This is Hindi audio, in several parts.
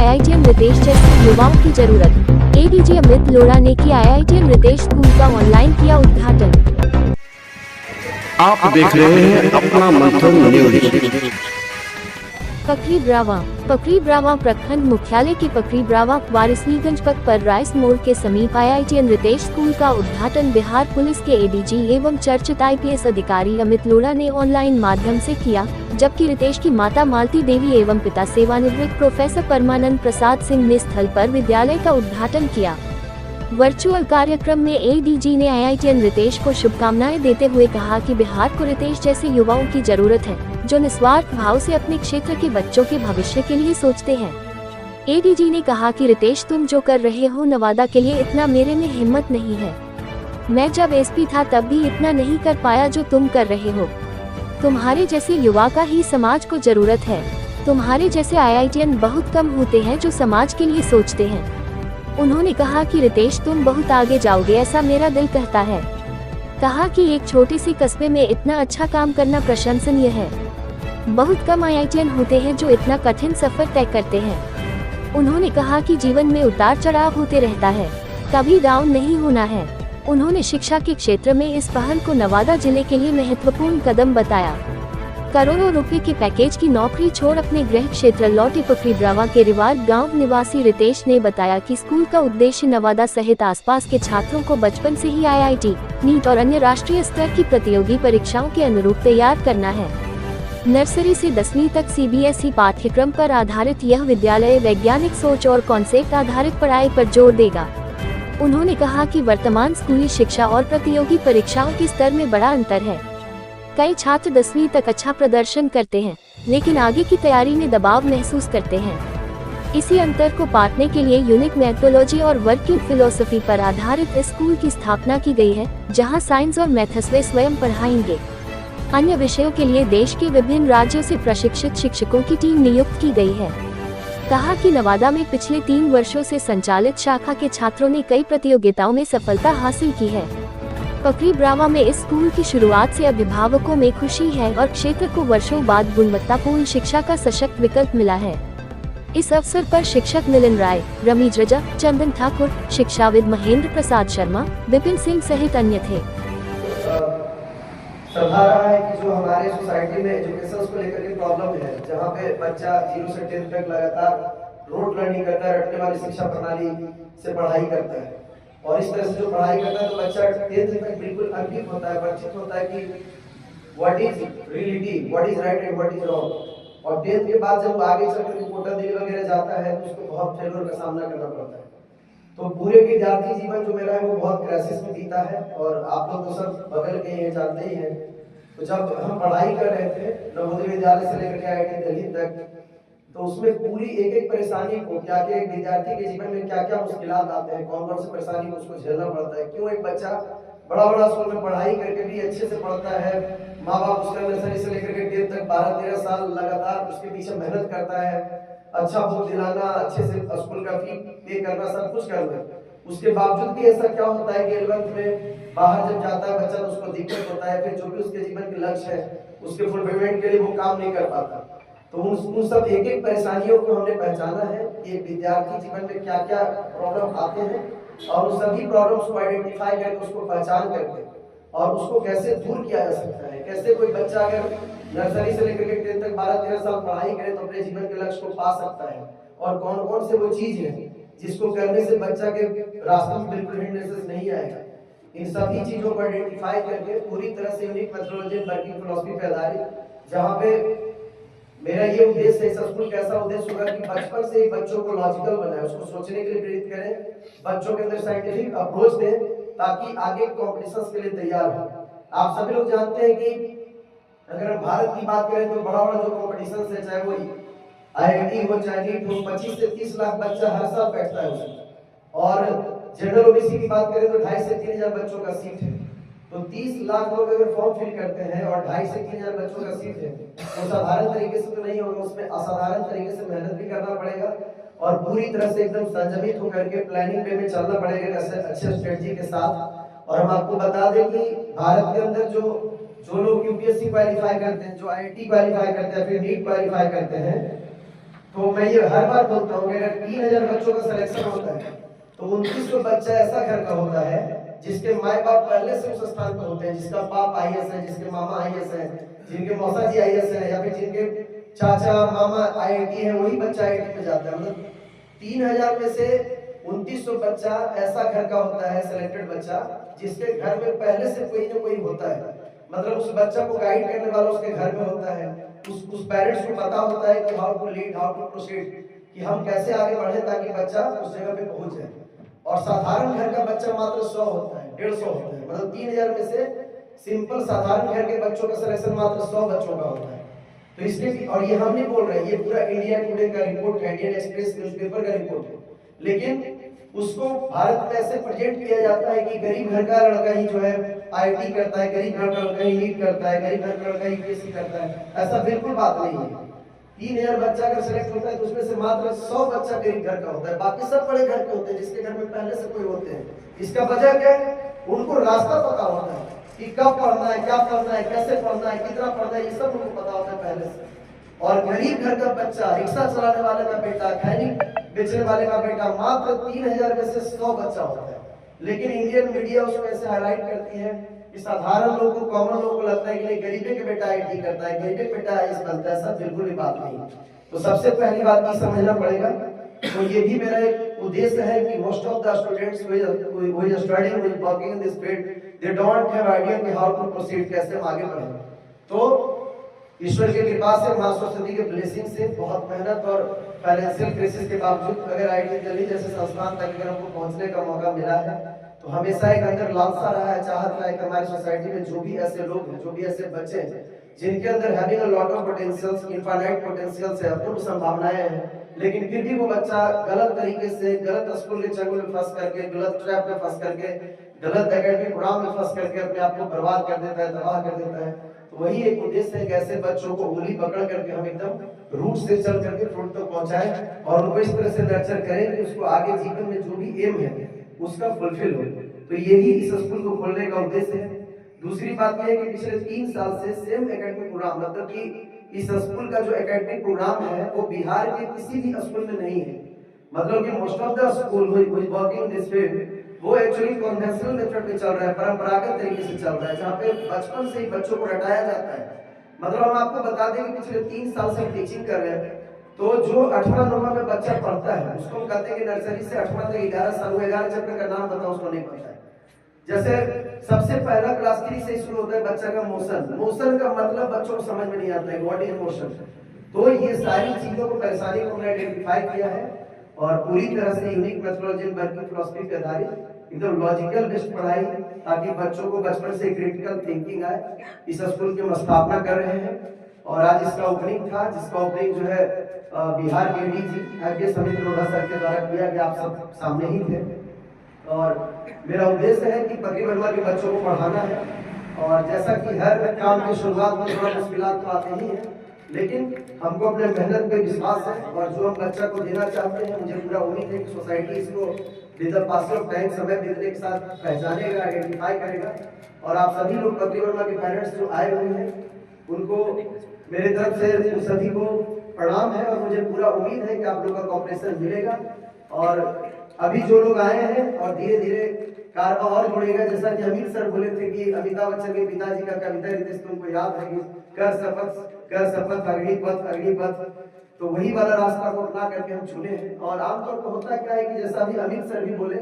आईआईटीएन रितेश जैसे युवाओं की जरूरत। एडीजी अमित लोढ़ा ने की आईआईटीएन रितेश स्कूल का ऑनलाइन किया उद्घाटन। आप देख रहे हैं अपना मंथन न्यूज। पकरी ब्रावा प्रखंड मुख्यालय के पकरी ब्रावा वारिसलीगंज पथ पर राइस मोड़ के समीप आईआईटीएन रितेश स्कूल का उद्घाटन बिहार पुलिस के एडीजी एवं चर्चित आईपीएस अधिकारी अमित लोढ़ा ने ऑनलाइन माध्यम से किया, जबकि रितेश की माता मालती देवी एवं पिता सेवानिवृत्त प्रोफेसर परमानंद प्रसाद सिंह ने स्थल पर विद्यालय का उद्घाटन किया। वर्चुअल कार्यक्रम में एडीजी ने आईआईटीएन रितेश को शुभकामनाएं देते हुए कहा कि बिहार को रितेश जैसे युवाओं की जरूरत है, जो निस्वार्थ भाव से अपने क्षेत्र के बच्चों के भविष्य के लिए सोचते हैं। एडीजी ने कहा कि रितेश, तुम जो कर रहे हो नवादा के लिए, इतना मेरे में हिम्मत नहीं है। मैं जब एसपी था तब भी इतना नहीं कर पाया जो तुम कर रहे हो। तुम्हारे जैसे युवा का ही समाज को जरूरत है। तुम्हारे जैसे आईआईटीएन बहुत कम होते हैं जो समाज के लिए सोचते हैं। उन्होंने कहा कि रितेश, तुम बहुत आगे जाओगे, ऐसा मेरा दिल कहता है। कहा कि एक छोटे से कस्बे में इतना अच्छा काम करना प्रशंसनीय है। बहुत कम आईआईटीएन होते हैं जो इतना कठिन सफर तय करते हैं। उन्होंने कहा कि जीवन में उतार चढ़ाव होते रहता है, कभी डाउन नहीं होना है। उन्होंने शिक्षा के क्षेत्र में इस पहल को नवादा जिले के लिए महत्वपूर्ण कदम बताया। करोड़ों रुपए के पैकेज की नौकरी छोड़ अपने गृह क्षेत्र लौटे पकरी ब्रावा के रिवार गांव निवासी रितेश ने बताया कि स्कूल का उद्देश्य नवादा सहित आसपास के छात्रों को बचपन से ही आईआईटी, नीट और अन्य राष्ट्रीय स्तर की प्रतियोगी परीक्षाओं के अनुरूप तैयार करना है। नर्सरी से 10वीं तक सीबीएसई पाठ्यक्रम पर आधारित यह विद्यालय वैज्ञानिक सोच और कॉन्सेप्ट आधारित पढ़ाई पर जोर देगा। उन्होंने कहा कि वर्तमान स्कूली शिक्षा और प्रतियोगी परीक्षाओं के स्तर में बड़ा अंतर है। कई छात्र 10वीं तक अच्छा प्रदर्शन करते हैं, लेकिन आगे की तैयारी में दबाव महसूस करते हैं। इसी अंतर को पाटने के लिए यूनिक मैथोलॉजी और वर्किंग फिलोसफी पर आधारित इस स्कूल की स्थापना की गई है, जहां साइंस और मैथ्स वे स्वयं पढ़ाएंगे। अन्य विषयों के लिए देश के विभिन्न राज्यों से प्रशिक्षित शिक्षकों की टीम नियुक्त की गई है। कहा कि नवादा में पिछले 3 वर्षों से संचालित शाखा के छात्रों ने कई प्रतियोगिताओं में सफलता हासिल की है। पकरी ब्रावा में इस स्कूल की शुरुआत से अभिभावकों में खुशी है और क्षेत्र को वर्षों बाद गुणवत्तापूर्ण शिक्षा का सशक्त विकल्प मिला है। इस अवसर पर शिक्षक मिलिंद राय, रमीज रजा, चंदन ठाकुर, शिक्षाविद महेंद्र प्रसाद शर्मा, विपिन सिंह सहित अन्य थे। सभा रहा है कि जो हमारे सोसाइटी में एजुकेशन को लेकर के प्रॉब्लम है, जहाँ पे बच्चा 0 से 10 तक लगातार रोड लर्निंग करता है, रटने वाली शिक्षा प्रणाली से पढ़ाई करता है, और इस तरह से जो पढ़ाई करता है तो बच्चा 10th तक बिल्कुल अनभिज्ञ होता है, परिचित होता है कि what is reality, what is right and what is wrong. और 10th के बाद जब आगे चलकर रिपोर्टर देने वगैरह जाता है तो उसको बहुत फेलियर का सामना करना पड़ता है। तो पूरे विद्यार्थी जीवन जो मेरा है वो बहुत क्राइसिस में बीता है, और आप लोग तो सब बगल के ये जानते ही हैं। तो जब हम पढ़ाई कर रहे थे नवोदय विद्यालय से लेकर के आईआईटी दिल्ली तक, तो उसमें पूरी एक परेशानी को, क्या कि एक विद्यार्थी के जीवन में क्या क्या मुश्किलात आते हैं, कौन कौन सी परेशानी को उसको झेलना पड़ता है, क्यों एक बच्चा बड़ा स्कूल में पढ़ाई करके भी अच्छे से पढ़ता है, माँ बाप उसका नर्सरी से लेकर के 10th तक 12-13 साल लगातार उसके पीछे मेहनत करता है, अच्छा बुक दिलाना, अच्छे से स्कूल का फी पे करना, सब कुछ करना। उसके बावजूद भी ऐसा क्या होता है कि 11th में बाहर जब जाता है बच्चा तो उसको दिक्कत होता है, फिर जो भी उसके जीवन के लक्ष्य है उसके फुलफिलमेंट के लिए वो काम नहीं कर पाता। तो उन सब एक परेशानियों को हमने पहचाना है कि विद्यार्थी जीवन में क्या क्या प्रॉब्लम आते हैं, और उन सभी प्रॉब्लम्स को आइडेंटिफाई करके उसको पहचान करके और उसको कैसे दूर किया जा सकता है। कैसे कोई बच्चा अगर नर्सरी से लेकर के 10th तक 12-13 साल पढ़ाई करे तो अपने जीवन के लक्ष्य को पा सकता है, और कौन कौन से वो चीज है जिसको करने से बच्चा के रास्ते में बिल्कुल हिंड्रेंसेस नहीं आएगा। इन सभी चीजों को आइडेंटिफाई करके पूरी तरह से यूनिक मेथोडोलॉजी वर्किंग फिलॉसफी पे आधारित, जहाँ पे मेरा ये उद्देश्य है, स्कूल का ऐसा उद्देश्य होगा कि बचपन से ही बच्चों को लॉजिकल बनाए, उसको सोचने के लिए प्रेरित करें, बच्चों के अंदर साइंटिफिक अप्रोच दें ताकि आगे कॉम्पिटिशंस के लिए तैयार हो। आप सभी लोग जानते हैं कि अगर हम भारत की बात करें तो बड़ा जो कॉम्पिटिशन है, चाहे वो आईआईटी हो चाहे नीट हो, 25 से 30 लाख बच्चा हर साल बैठता है उसमें, और जनरल ओबीसी की बात करें तो 2.5 से 3,000 बच्चों का सीट है। तो 30 लाख लोग अगर फॉर्म फिल करते हैं और 2.5 से 3,000 बच्चों का सीट है, तो साधारण तरीके से तो नहीं होगा, उसमें असाधारण तरीके से मेहनत भी करना पड़ेगा और पूरी तरह से एकदम संयमित होकर के प्लानिंग वे में चलना पड़ेगा अच्छे स्ट्रेटजी के साथ। और हम आपको बता दें कि भारत के अंदर जो लोग यूपीएससी क्वालिफाई करते हैं, जो आईआईटी क्वालिफाई करते हैं, फिर नीट क्वालिफाई करते हैं, तो मैं ये हर बार बोलता हूँ कि अगर 3000 बच्चों का सिलेक्शन होता है तो 2900 बच्चा ऐसा घर का होता है जिसके माए बाप पहले से उस स्थान पर होते हैं, जिसका बाप IAS है, जिसके मामा IAS है, जिनके मौसा जी IAS है, या फिर जिनके चाचा मामा IIT है, वही बच्चा IIT में जाता है। मतलब 3000 में से 2900 बच्चा ऐसा घर का होता है, सिलेक्टेड बच्चा जिसके घर में पहले से कोई ना कोई होता है। मतलब उस बच्चा को गाइड करने वाला उसके घर में होता है, उस पेरेंट्स को पता होता है कि how to lead, how to proceed, कि हम कैसे आगे बढ़े ताकि बच्चा उस जगह पे पहुंच जाए। और साधारण घर का बच्चा मात्र 100 होता है, 150 होता है। मतलब 3000 में से सिंपल साधारण घर के बच्चों का सिलेक्शन मात्र 100 बच्चों का होता है। तो इसलिए, और ये हम नहीं बोल रहे, ये पूरा इंडिया टुडे का रिपोर्ट है, इंडियन एक्सप्रेस न्यूज़पेपर का रिपोर्ट है। लेकिन उसको भारत में ऐसे प्रेजेंट किया जाता है कि गरीब घर का लड़का ही जो है IIT करता है, गरीब घर का लड़का ही नीट करता है, गरीब घर का लड़का ही UPSC करता है। ऐसा बिल्कुल बात नहीं है। 3000 बच्चा अगर सिलेक्ट होता है तो उसमें से मात्र 100 बच्चा गरीब घर का होता है, बाकी सब बड़े घर के होते हैं जिसके घर में पहले से कोई होते हैं। इसका वजह क्या है? उनको रास्ता पता होता है कि कब पढ़ना है, क्या पढ़ना है, कैसे पढ़ना है, कितना पढ़ना है, ये सब उनको पता होता है पहले से। और गरीब घर का बच्चा, रिक्शा चलाने वाले का बेटा, खैनी बेचने वाले का बेटा, मात्र 3000 में से 100 बच्चा होता है। लेकिन इंडियन मीडिया उसको ऐसे हाईलाइट करती है कि साधारण लोगों को, कॉमन लोगों को लगता है कि नहीं, गरीबे के बेटा IIT करता है, गरीबे के बेटा IAS बनता है। सब बिल्कुल भी बात नहीं। तो सबसे पहली बात ये समझना पड़ेगा। तो ये भी मेरा एक उद्देश्य है कि most of the students who is studying, who is working in this field, they don't have idea कि how to proceed, कैसे हम आगे बढ़ें। तो ईश्वर की कृपा से, मां सरस्वती के ब्लेसिंग से, बहुत मेहनत और फाइनेंशियल क्राइसिस के बावजूद अगर IIT दिल्ली जैसे संस्थान तक अगर हमको पहुंचने का मौका मिला है, तो हमेशा एक अंदर लालसा रहा है, चाहत रहा है कि हमारी सोसाइटी में जो भी ऐसे लोग हैं, जो भी ऐसे बच्चे हैं जिनके अंदर having a lot of potentials, infinite potentials है, अपूर्व संभावनाएं हैं, लेकिन फिर भी वो बच्चा गलत तरीके से, गलत स्कूल के चंगुल में फंस करके, गलत ट्रैप में फंस करके, गलत एकेडमिक प्रोग्राम में फंस करके अपने आप को बर्बाद कर देता है, तबाह कर देता है। तो वही एक उद्देश्य है कि ऐसे बच्चों को उंगली पकड़ करके हम एकदम रूट से चल करके फ्रंट तक पहुंचाएं और उनको इस तरह से नर्चर करें कि उसको आगे जीवन में जो भी एम है उसका फुलफिल हो। तो यही इस स्कूल को खोलने का उद्देश्य है। दूसरी बात यह है कि पिछले 3 साल से सेम एकेडमिक प्रोग्राम, मतलब कि इस स्कूल का जो एकेडमिक प्रोग्राम है वो बिहार के किसी भी स्कूल में नहीं है। मतलब कि most of the school working this field वो एक्चुअली कन्वेंशनल मेथड पे चल रहा है, परंपरागत तरीके से चल रहा है, जहाँ पे बचपन से ही बच्चों को रटाया जाता है। मतलब हम आपको बता दें कि पिछले 3 साल से टीचिंग कर रहे हैं, तो जो 8वां 9वां में बच्चा पढ़ता है उसको हम कहते हैं कि नर्सरी से 8वां तक 11 साल, 11 चैप्टर का नाम बताओ उसको नहीं पता है। जैसे सबसे पहला क्लास 3 से शुरू होता है बच्चा का मोशन। मोशन का मतलब बच्चों को समझ में नहीं आता है, व्हाट इज मोशन। तो ये सारी चीजों को, परेशानी को हमने आइडेंटिफाई किया है और पूरी तरह से यूनिक मेथोडोलॉजी, वर्किंग फिलॉसफी पे आधारित एकदम लॉजिकल बेस्ड पढ़ाई, ताकि बच्चों को बचपन से क्रिटिकल थिंकिंग आए। इस स्कूल की हम स्थापना कर रहे हैं और आज इसका ओपनिंग था, जिसका ओपनिंग जो है बिहार के ADG IPS Amit Lodha sir के द्वारा किया गया। आप सब सामने ही थे। और मेरा उद्देश्य है कि पकड़ी वर्मा के बच्चों को पढ़ाना है। और जैसा कि हर काम की शुरुआत में थोड़ा मुश्किलात तो आते ही हैं, लेकिन हमको अपने मेहनत पे विश्वास है और जो हम बच्चा को देना चाहते हैं, मुझे पूरा उम्मीद है कि सोसाइटी इसको with the passing of time, समय बीतने के साथ पहचानेगा, आइडेंटिफाई करेगा। और आप सभी लोग पकड़ी वर्मा के पेरेंट्स जो आए हुए हैं उनको मेरे तरफ से उन सभी को प्रणाम है और मुझे पूरा उम्मीद है कि आप लोगों का कॉपरेशन मिलेगा। और अभी जो लोग आए हैं और धीरे धीरे कारवा और जुड़ेगा, जैसा कि अमित सर बोले थे कि अमिताभ बच्चन के पिताजी का कविता रितेश तुमको याद है कि कर शपथ अग्निपथ अग्निपथ, तो वही वाला रास्ता को अपना करके हम चुने हैं। और आमतौर पर होता क्या है कि जैसा अभी अमित सर भी बोले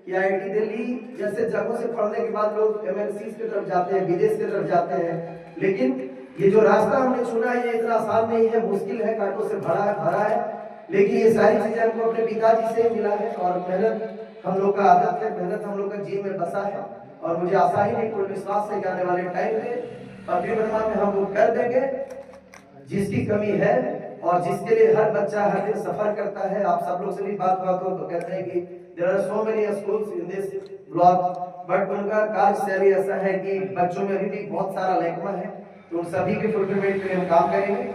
कि IIT दिल्ली जैसे जगहों से पढ़ने के बाद लोग MNCs की तरफ जाते हैं, विदेश की तरफ जाते हैं, लेकिन ये जो रास्ता हमने चुना है ये इतना आसान नहीं है, मुश्किल है, कांटों से भरा है। लेकिन ये सारी चीजें हमको अपने पिताजी से मिला है और मेहनत हम लोग का आदत है, मेहनत हम लोग का जीवन में बसा है। और मुझे आशा ही नहीं, पूर्ण विश्वास है कि आने वाले टाइम में पकड़ी वर्मा में हम वो कर देंगे जिसकी कमी है और जिसके लिए हर बच्चा हर दिन सफर करता है। आप सब लोग से भी बात हो तो कहते हैं कि there are so many schools in this block, but उनका कार्यशैली ऐसा है कि बच्चों में अभी भी बहुत सारा लैकमा है। तो उन सभी के फुलफिलमेंट के लिए हम काम करेंगे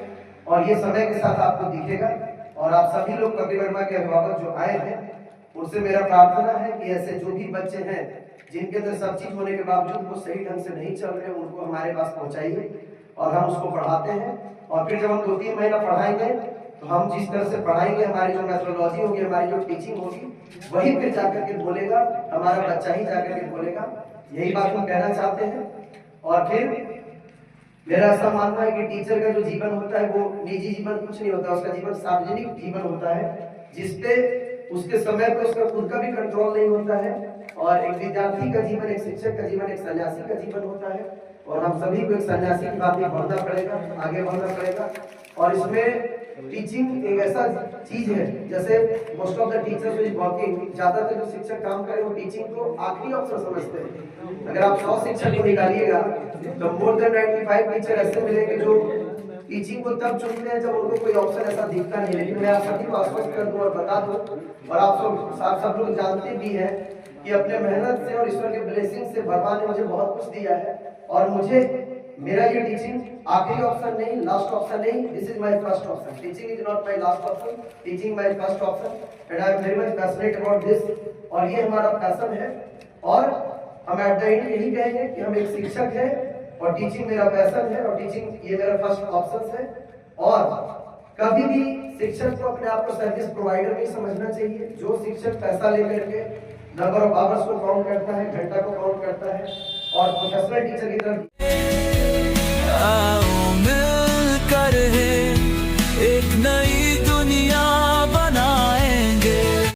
और ये समय के साथ आपको दिखेगा। और आप सभी लोग पकड़ी वर्मा के अभिभावक जो आए हैं उनसे मेरा प्रार्थना है कि ऐसे जो भी बच्चे हैं जिनके अंदर सब चीज होने के बावजूद वो सही ढंग से नहीं चल रहे, उनको हमारे पास पहुंचाइए और हम उसको पढ़ाते हैं। और फिर जब हम 2-3 महीना पढ़ाएंगे तो हम जिस तरह से पढ़ाएंगे, हमारी जो मेथोडोलॉजी होगी, हमारी जो टीचिंग होगी, वही फिर जाकर के बोलेगा, हमारा बच्चा ही जाकर के बोलेगा। यही बात हम कहना चाहते हैं। और फिर मेरा ऐसा मानना है कि टीचर का जो जीवन होता है वो निजी जीवन कुछ नहीं होता, उसका जीवन सार्वजनिक जीवन होता है, जिसपे उसके समय पे उसका खुद का भी कंट्रोल नहीं होता है। और एक विद्यार्थी का जीवन, एक शिक्षक का जीवन, एक सन्यासी का जीवन होता है। और हम सभी को एक सन्यासी की बात बढ़ना पड़ेगा, आगे बढ़ना पड़ेगा। और इसमें टीचिंग एक ऐसा चीज है, जैसे most of the teachers is working, ज्यादातर जो शिक्षक काम करे वो टीचिंग को आखिरी ऑप्शन समझते हैं। अगर आप 100 शिक्षक को निकालिएगा तो मोर देन 95 टीचर ऐसे मिलेंगे जो टीचिंग को तब चुनते हैं जब उनको कोई ऑप्शन ऐसा दिखता नहीं। लेकिन मैं आप सभी को आश्वस्त कर दूं और बता दूं, और आप सब लोग जानते भी हैं कि अपने मेहनत से और ईश्वर के ब्लेसिंग से भगवान ने मुझे बहुत कुछ दिया है। और मुझे मेरा ये टीचिंग आखिरी ऑप्शन नहीं, लास्ट ऑप्शन नहीं, this is my first option. Teaching is not my last option, teaching my first option and I am very much passionate about this. और ये हमारा पैशन है। और हम एट द एंड यही कहेंगे कि हम एक शिक्षक है और टीचिंग मेरा पैशन है और टीचिंग ये मेरा फर्स्ट ऑप्शन है। और कभी भी शिक्षक को अपने आप को सर्विस प्रोवाइडर नहीं समझना चाहिए। जो शिक्षक पैसा लेकर के नंबर ऑफ आवर्स को काउंट करता है, घंटा को काउंट करता है और प्रोफेशनल टीचर की तरफ